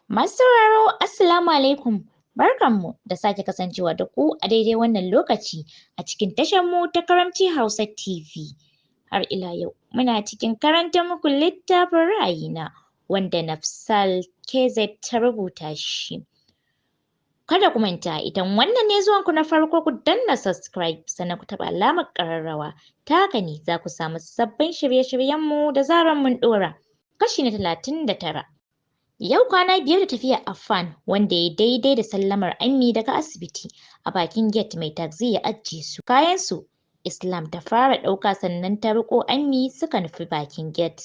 Masu sauraro Assalamu alaikum, barkanmu da sake kasancewa da ku a daidai wannan lokaci a cikin tasharmu ta Karamci Hausa TV. Har ila yau muna cikin karantar muku littafin ra'ayina wanda Nafsal KZ ta rubuta shi. Kada ku manta idan wannan ne zuwanku na farko ku danna subscribe sannan ku taɓa alamar ƙararrawa, ta haka ne za ku samu sabbin shirye-shiryenmu da zarar mun ɗora. Kashi na 39. Yau kwana 5 da tafiyar Affan wanda ya daidai da sallamar Ammi daga asibiti. A bakin gate mai taxi ya ajiye su kayansu. Islam ta fara ɗauka sannan ta riƙo Ammi suka nufi bakin gate.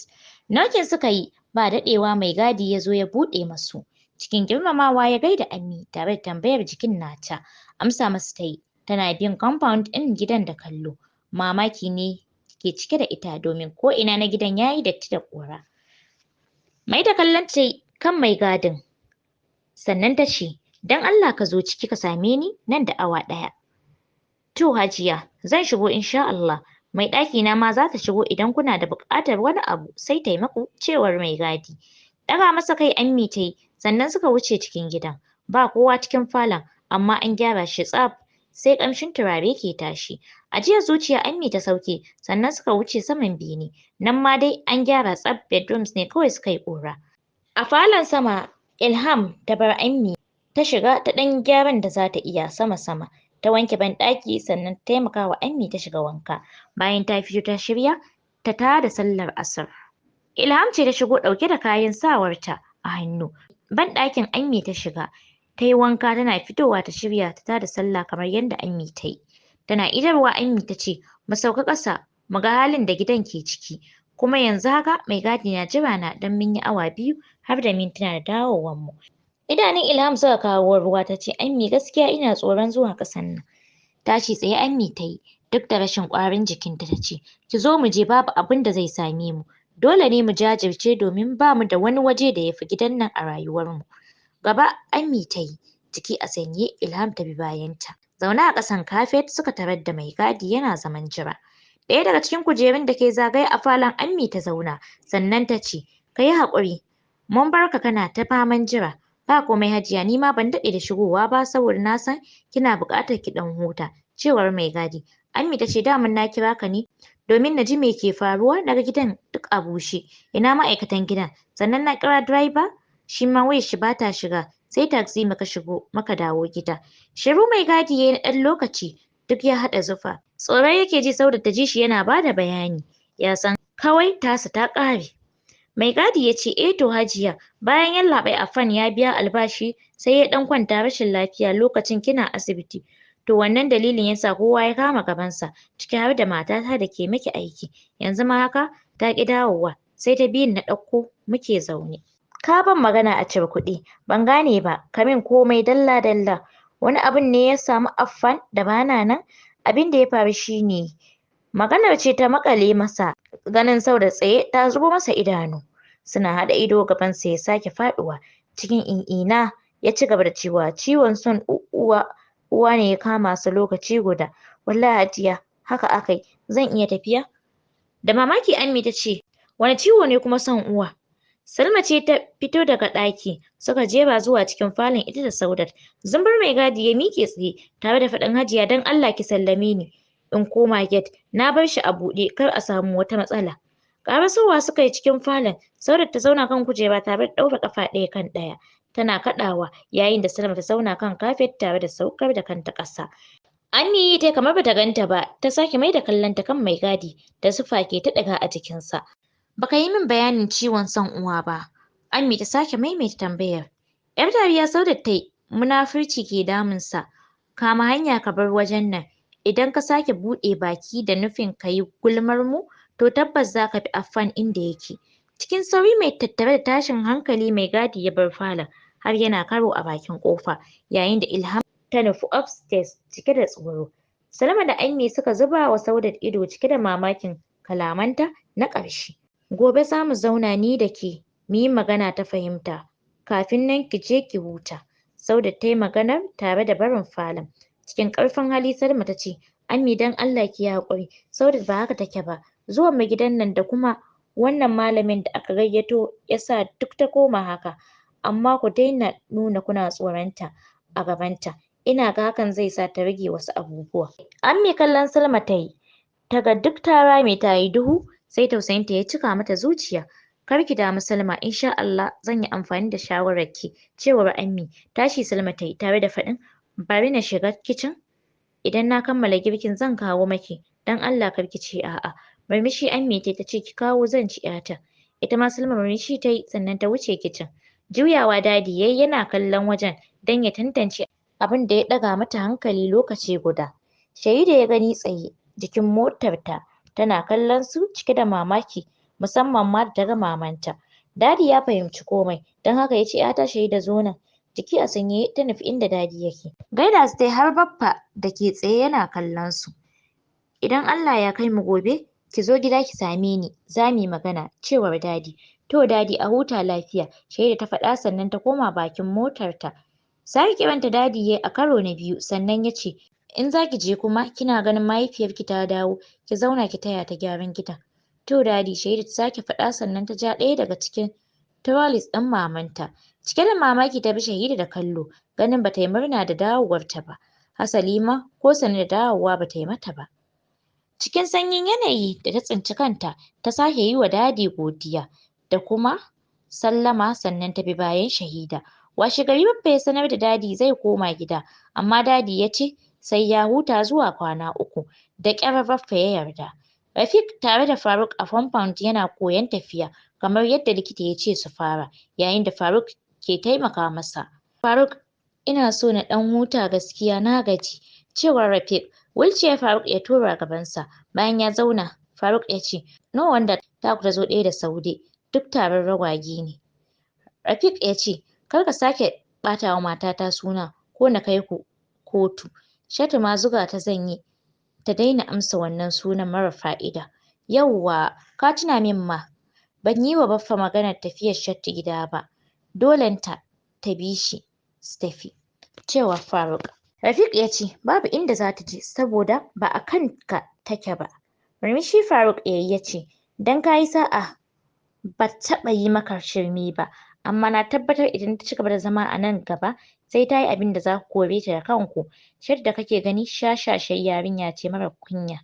Nokin suka yi ba daɗewa mai gadi ya zo ya buɗe masu. Cikin girmamawa ya gaida Ammi tare da tambayar jikin nata. Amsa masa ta yi tana bin compound ɗin gidan da kallo. Mamaki ne ke cike da ita domin ko'ina na gidan ya yi datti da ƙura. Maida kallon ta yi kan mai gadin sannan ta ce, don Allah ka zo ciki ka same ni nan da awa ɗaya. To Hajiya, zan shigo insha Allah. Mai ɗakina ma za ta shigo idan kuna da buƙatar wani abu sai ta yi maku, cewar mai gadi. Ɗaga masa kai Ammi ta yi sannan suka wuce cikin gidan. Ba kowa cikin falon amma an gyara shi tsaf sai ƙamshin turare ke tashi. Ajiyar zuciya Ammi ta sauke sannan suka wuce saman bene. Nan ma dai an gyara tsaf, bedrooms ne kawai suka yi ƙura. A falon sama Ilham ta bar Ammi ta shiga ta ɗan gyaran da za ta iya sama-sama. Ta wanke banɗaki sannan ta taimaka wa Ammi ta shiga wanka. Bayan ta fito ta shirya ta tada sallar asar. Ilham ce ta shigo ɗauke da kayan sawarta a hannu. Banɗakin Ammi ta shiga ta yi wanka tana fitowa ta shirya ta tada sallah kamar yadda Ammi ta yi. Tana idarwa Ammi ta ce mu sauka ƙasa mu ga halin da gidan ke ciki. Kuma yanzu haka mai gadi na jira na don mun yi awa 2 har da mintuna da dawowarmu. Idanun Ilham suka kawo ruwa ta ce Ammi gaskiya ina tsoron zuwa ƙasan nan. Tashi tsaye Ammi ta yi duk da rashin ƙwarin jikinta ta ce ki zo mu je babu abin da zai same mu. Dole ne mu jajirce domin ba mu da wani waje da ya fi gidan nan a rayuwarmu. Gaba Ammi ta yi jiki a sanye Ilham ta bi bayanta. Zaune a ƙasan kafet suka tarar da mai gadi yana zaman jira. Ɗaya daga cikin kujerun da ke zagaye a falon Ammi ta zauna sannan ta ce ka yi haƙuri mun bar ka kana ta faman jira. Ba komai Hajiya ni ma ban daɗe da shigowa ba saboda na san kina buƙatar ki ɗan huta, cewar mai gadi. Ammi ta ce daman na kira ka ne domin na ji me ke faruwa na ga gidan duk a bushe. Ina ma'aikatan gidan? Sannan na kira driver shi ma wayar shi ba ta shiga sai taxi muka shigo muka dawo gida. Shiru mai gadi ya yi na ɗan lokaci duk ya haɗa zufa. Tsoro yake ji saboda ta ji shi yana ba da bayani. Ya san kawai tasa ta ƙare. Mai gadi ya ce to Hajiya bayan yallaɓai Affan ya biya albashi sai ya ɗan kwanta rashin lafiya lokacin kina asibiti. To wannan dalilin ya sa kowa ya kama gabansa ciki har da matata da ke miki aiki. Yanzu ma haka ta ƙi dawowa sai ta biyun na ɗauko muke zaune. Ka ban magana a kuɗi ban gane ba ka min komai dalla-dalla. Wani abun ne ya samu Affan da ba na nan? Abin da ya faru shi ne maganar ce ta maƙale masa ganin Saudat tsaye ta zubo masa idanu. Suna haɗa ido gabansa ya sake faɗuwa. Cikin in'ina ya ci gaba da cewa ciwon son uwa ne ya kama su lokaci guda. Wallahi Hajiya haka aka yi. Zan iya tafiya? Da mamaki Ammi ta ce wani ciwo ne kuma son uwa? Salma ce ta fito daga ɗaki suka jera zuwa cikin falon ita da Saudat. Zumbur mai gadi ya miƙe tsaye tare da faɗin Hajiya don Allah ki sallame ni in koma gate na bar shi a buɗe kar a samu wata matsala. Ƙarasowa suka yi cikin falon. Saudat ta zauna kan kujera tare da ɗaura ƙafa ɗaya kan ɗaya tana kaɗawa yayin da Salma ta zauna kan kafet tare da saukar da kanta ƙasa. Ammi ta kamar bata ganta ba ta sake maida kallonta kan mai gadi da zufa ke ta ɗiga a jikinsa. Baka yi min bayanin ciwon son uwa ba. Ammi ta sake maimaita tambayar. Yar dariya Saudat ta yi munafurci ke damunsa. Kama hanya ka bar wajen nan. Idan ka sake buɗe baki da nufin ka yi gulmar mu to tabbas za ka fi Affan inda yake. Cikin sauri mai tattare da tashin hankali mai gadi ya bar falon har yana karo a bakin ƙofa yayin da Ilham ta nufi upstairs cike da tsoro. Salma da Ammi suka zuba wa Saudat ido cike da mamakin kalamanta na ƙarshe. Gobe za mu zauna ni da ke mu yi magana ta fahimta kafin nan ki je ki huta. Saudat ta yi maganar tare da barin falon. Cikin ƙarfin hali Salma ta ce Ammi don Allah ki yi haƙuri. Saudat ba haka take ba. Zuwan mu gidan nan da kuma wannan malamin da aka gayyato ya sa duk ta koma haka. amma ku daina nuna kuna tsoronta a gabanta. Ina ga hakan zai sa ta rage wasu abubuwa. Ammi kallon Salma ta yi, ta ga duk ta rame ta yi duhu, sai tausayinta ya cika mata zuciya. Kar ki damu Salma, insha Allah zan yi amfani da shawararki, cewar Ammi. Tashi Salma ta yi tare da faɗin, bari na shiga kicin, idan na kammala girkin zan kawo maki, don Allah kar ki ce a'a. Murmushi Ammi ta ce ki kawo zan ci 'yata. Ita ma Salma murmushi ta yi sannan ta wuce kicin. Juyawa Dadi ya yi yana kallon wajen don ya tantance abin da ya ɗaga mata hankali lokaci guda. Shahida ya gani tsaye jikin motarta tana kallon su cike da mamaki, musamman ma da ta ga mamanta. Dadi ya fahimci komai don haka ya ce 'yata Shahida zo nan. Jiki a sanyaye ta nufi inda Dadi yake. Gaida su ta yi har Baffa da ke tsaye yana kallon su. Idan Allah ya kai mu gobe ki zo gida ki same ni za mu yi magana, cewar Dadi. To Dadi a huta lafiya, Shahida ta faɗa sannan ta koma bakin motarta. Sake kiranta Dadi ya yi a karo na biyu sannan ya ce, in za ki je kuma kina ganin mahaifiyarki ta dawo, ki zauna ki taya ta gyaran gidan. To Dadi, Shahida ta sake faɗa sannan ta ja ɗaya daga cikin trolleys ɗin mamanta. Cike da mamaki ta bi Shahida da kallo, ganin bata yi murna da dawowarta ba. Hasali ma ko sanar da dawowa bata yi mata ba. Cikin sanyin yanayi da ta tsinci kanta, ta sake yi wa Dadi godiya da kuma sallama sannan ta bi bayan Shahida. Washegari Baffa ya sanar da Dadi zai koma gida, amma Dadi ya ce sai ya huta zuwa kwana 3. Da ƙyar Baffa ya yarda. Rafiq tare da Faruk a compound yana koyon tafiya kamar yadda likita ya ce su fara, yayin da Faruk ke taimaka masa. Faruk, ina so na ɗan huta gaskiya na gaji, cewar Rafiq. Wheelchair Faruk ya tura gabansa. Bayan ya zauna, Faruk ya ce, no wonder taku ta zo ɗaya da Saude, duk taron ragwage ne. Rafiq ya ce, kar ka sake ɓata wa matata suna ko na kai ku kotu. Shatu ma zuga ta zan yi ta daina amsa wannan sunan mara fa'ida. Yawwa, ka tuna min ma, ban yi wa Baffa maganar tafiyar Shatu gida ba. Dolenta ta bi shi su tafi, cewar Faruk. Rafiq ya ce, babu inda za ta je saboda ba a kanka take ba. Murmushi Faruk ya ce, don ka yi sa'a ba taɓa yi maka shirme ba, amma na tabbatar idan ta cigaba da zama a nan gaba sai ta yi abin da za ku kore ta da kanku. Shatu da kake gani shashashar yarinya ce mara kunya.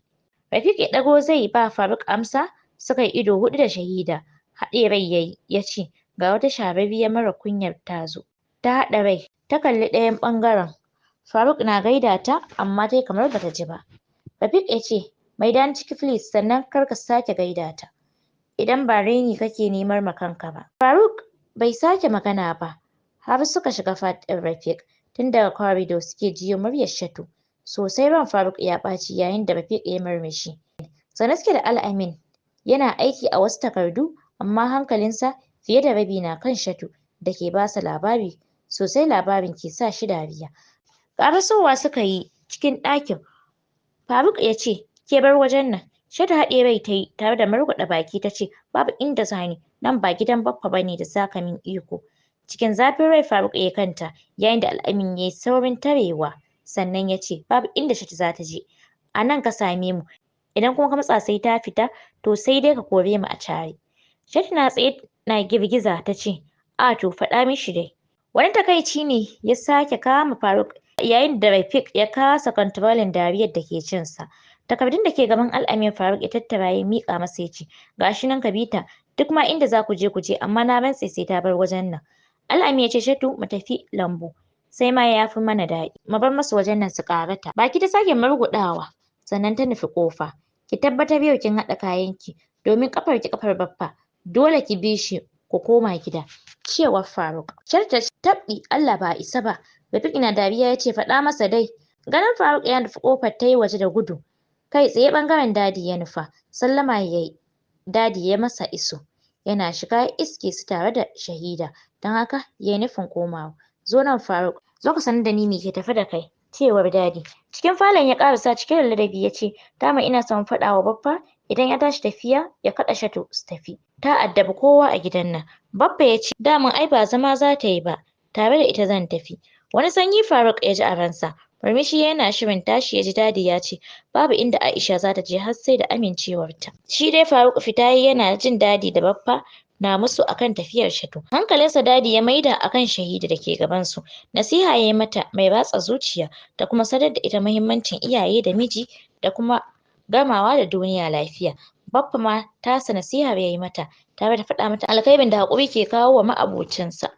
Rafiq ya ɗago zai ba Faruk amsa, suka yi ido huɗu da Shahida. Haɗe rai ya yi, ya ce, ga wata shahararriyar mara kunyar ta zo. Ta haɗa rai, ta kalli ɗayan ɓangaren. Faruk na gaida ta, amma ta yi kamar bata ji ba. Rafiq ya ce, maida ni ciki please, sannan kar ka sake gaida ta, idan ba raini kake nemar ma kanka ba. Faruk bai sake magana ba, har suka shiga fat ɗin Rafiq. Tun daga corridor suke jiyo muryar Shatu. Sosai ran Faruk ya ɓaci yayin da Rafiq ya murmushi. Sane suke da Al-Amin, yana aiki a wasu takardu, amma hankalinsa fiye da rabi na kan Shatu da ke basa labari. Sosai labarin ke sa shi dariya. Ƙarasowa suka yi cikin ɗakin. Faruk ya ce, ke bar wajen nan. Shatu haɗe rai ta yi tare da murguɗa baki ta ce, babu inda za ni, nan ba gidan Baffa ba ne da za ka min iko. Cikin zafin rai Faruk ya kanta, yayin da Al-Amin ya yi saurin tarewa. Sannan ya ce, babu inda Shatu za ta je. A nan ka same mu. Idan kuma ka matsa sai ta fita, to sai dai ka kore mu a tare. Shatu na tsaye na girgiza ta ce, a to faɗa mishi dai. Wani takaici ne ya sake kama Faruk yayin da Rafiq ya kasa controlling dariyar da ke cinsa. Takardun da ke gaban Al-Amin Faruk ya tattara ya miƙa masa ya ce, gashi nan ka bi ta, duk ma inda za ku je ku je, amma na rantse sai ta bar wajen nan. Al-Amin ya ce, Shatu mu tafi lambu, sai ma ya fi mana daɗi. Mu bar masu wajen nan su ƙarata. Baki ta sake murguɗawa, sannan ta nufi ƙofa. Ki tabbatar yau kin haɗa kayanki, domin ƙafar ki ƙafar Baffa, dole ki bi shi ku koma gida, cewar Faruk. Shatu ta ce, tabɗi Allah ba a isa ba. Rafiq na dariya ya ce, faɗa masa dai. Ganin Faruk ya nufi ƙofar ta yi waje da gudu. Kai tsaye ɓangaren Dadi ya nufa. Sallama ya yi. Dadi ya masa iso. Yana shiga ya iske su tare da Shahida. Don haka ya yi nufin komawa. Zo nan Faruk, zo ka sanar da ni me ke tafe da kai, cewar Dadi. Cikin falon ya ƙarasa cike da ladabi ya ce, dama ina son faɗa wa Baffa idan ya tashi tafiya ya kaɗa Shatu su tafi. Ta addabi kowa a gidan nan. Baffa ya ce, daman ai ba zama za ta yi ba, tare da ita zan tafi. Wani sanyi Faruk ya ji a ransa. Murmushi yana shirin tashi ya ji Dadi ya ce, babu inda Aisha za ta je har sai da amincewarta. Shi dai Faruk fita yayi yana jin Dadi da Baffa na musu akan tafiyar Shatu. Hankalinsa Dadi ya maida akan Shahida da ke gabansu. Nasiha ya yi mata mai ratsa zuciya da kuma sanar da ita muhimmancin iyaye da miji da kuma gamawa da duniya lafiya. Baffa ma tasa nasihar ya yi mata tare da faɗa mata alkhairin da haƙuri ke kawo wa ma'abocinsa.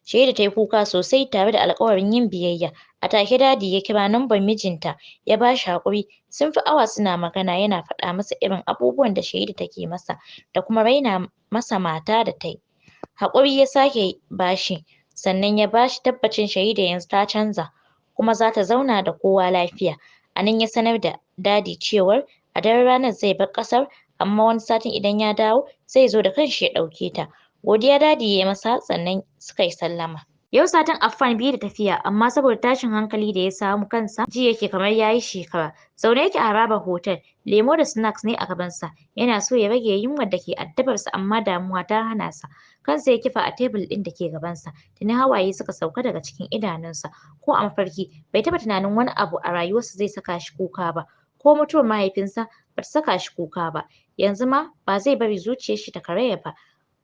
Shahida ta yi kuka sosai tare da alƙawarin yin biyayya. A take Dadi ya kira lambar mijinta ya ba shi haƙuri. Sun fi awa suna magana yana faɗa masa irin abubuwan da Shahida take masa da kuma raina masa mata da ta yi. Haƙuri ya sake ba shi sannan ya ba shi tabbacin Shahida yanzu ta canza kuma za ta zauna da kowa lafiya. A nan ya sanar da Dadi cewar a daren ranar zai bar ƙasar amma wani satin idan ya dawo zai zo da kanshi ya ɗauke ta. Godiya Dadi ya yi masa sannan suka yi sallama. Yau satin Affan biyu da tafiya amma saboda tashin hankali da ya samu kansa ji yake kamar ya yi shekara. Zaune yake a harabar hotel, lemo da snacks ne a gabansa. Yana so ya rage yunwar da ke addabarsa amma damuwa ta hana sa. Kansa ya kifa a tebul ɗin da ke gabansa. Tuni hawaye suka sauka daga cikin idanunsa. Ko a mafarki bai taɓa tunanin wani abu a rayuwarsa zai saka shi kuka ba. Ko mutuwar mahaifinsa ba ta saka shi kuka ba. Yanzu ma ba zai bari zuciyarshi ta karaya ba.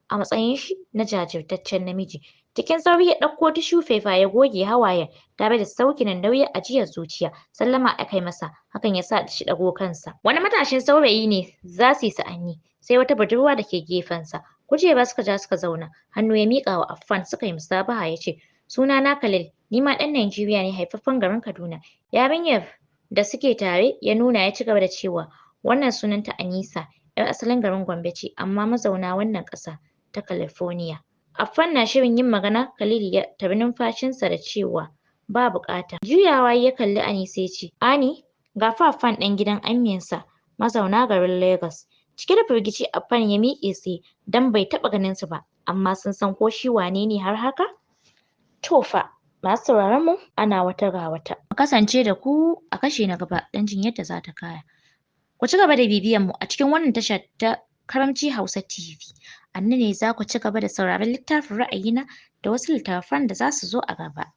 A matsayin shi na jajirtaccen namiji. Cikin sauri ya ɗauko tissue paper ya goge hawayen tare da sauke nauyin ajiyar zuciya. Sallama aka yi masa, hakan ya sa shi ɗago kansa. Wani matashin saurayi ne za su yi sa'anni, sai wata budurwa da ke gefensa. Kujera suka ja suka zauna, hannu ya miƙa wa Affan suka yi musabaha ya ce, sunana Khalil, ni ma ɗan Najeriya ne haifaffen garin Kaduna. Yarinyar da suke tare ya nuna ya ci gaba da cewa, wannan sunanta Anisa, 'yar asalin garin Gombe ce amma mazauna wannan ƙasa ta California. Affan na shirin yin magana, Khalil ya tari numfashinsa da cewa ba buƙata. Juyawa ya kalli Anisa ya ce, Ani, ga fa Affan ɗan gidan amminsa mazauna garin Lagos. Cike da firgici Affan ya miƙe tsaye don bai taɓa ganin su ba, amma sun san ko shi wane ne har haka? To fa, masu sauraron mu ana wata ga wata. Mu kasance da ku a kashi na gaba don jin yadda za ta kaya. Ku ci gaba da bibiyan mu a cikin wannan tasha ta Karamci Hausa TV. A nan ne za ku ci gaba da sauraron littafin ra'ayina da wasu littattafan da za su zo a gaba.